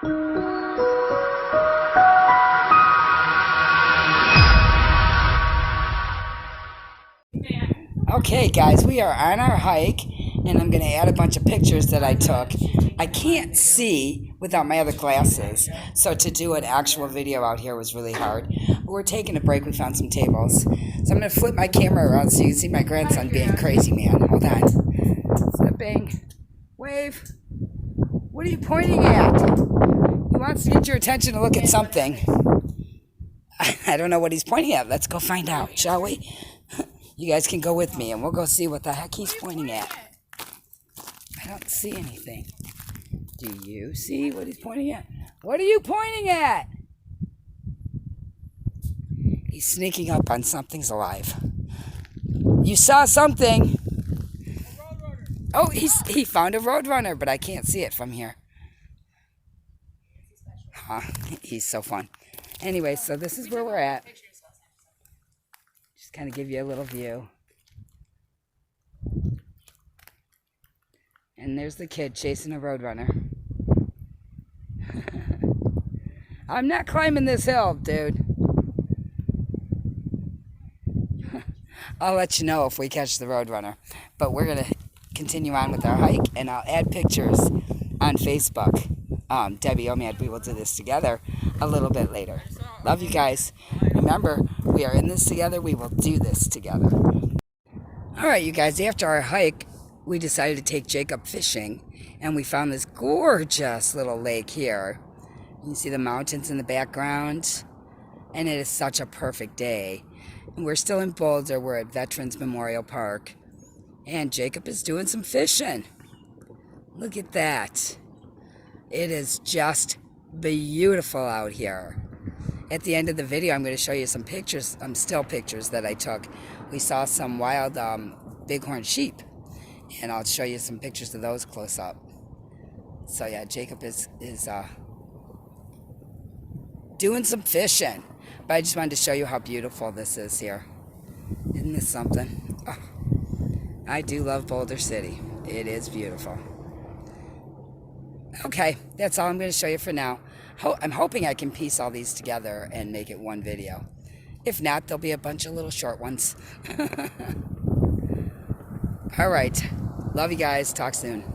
Okay guys, we are on our hike and I'm going to add a bunch of pictures that I took. I can't see without my other glasses, so to do an actual video out here was really hard. We're taking a break, we found some tables. So I'm going to flip my camera around so you can see my grandson being crazy, man. Hold on. Flipping. Wave. What are you pointing at? He wants to get your attention to look at something. I don't know what he's pointing at. Let's go find out, shall we? You guys can go with me and we'll go see what the heck he's pointing at. I don't see anything. Do you see what he's pointing at? What are you pointing at? He's sneaking up on something's alive. You saw something. Oh, he found a roadrunner, but I can't see it from here. Huh, he's so fun. Anyway, so this is where we're at. Just kind of give you a little view. And there's the kid chasing a roadrunner. I'm not climbing this hill, dude. I'll let you know if we catch the roadrunner. But we're going to continue on with our hike, and I'll add pictures on Facebook. Debbie, OMAD, we will do this together a little bit later. Love you guys. Remember, we are in this together. We will do this together. All right, you guys, after our hike, we decided to take Jacob fishing, and we found this gorgeous little lake here. You can see the mountains in the background, and it is such a perfect day. And we're still in Boulder. We're at Veterans Memorial Park, and Jacob is doing some fishing. Look at that. It is just beautiful out here. At the end of the video, I'm going to show you some pictures, still pictures that I took. We saw some wild bighorn sheep, and I'll show you some pictures of those close up. So yeah, Jacob is doing some fishing. But I just wanted to show you how beautiful this is here. Isn't this something? Oh, I do love Boulder City. It is beautiful. Okay, that's all I'm going to show you for now. I'm hoping I can piece all these together and make it one video. If not, there'll be a bunch of little short ones. All right. Love you guys. Talk soon.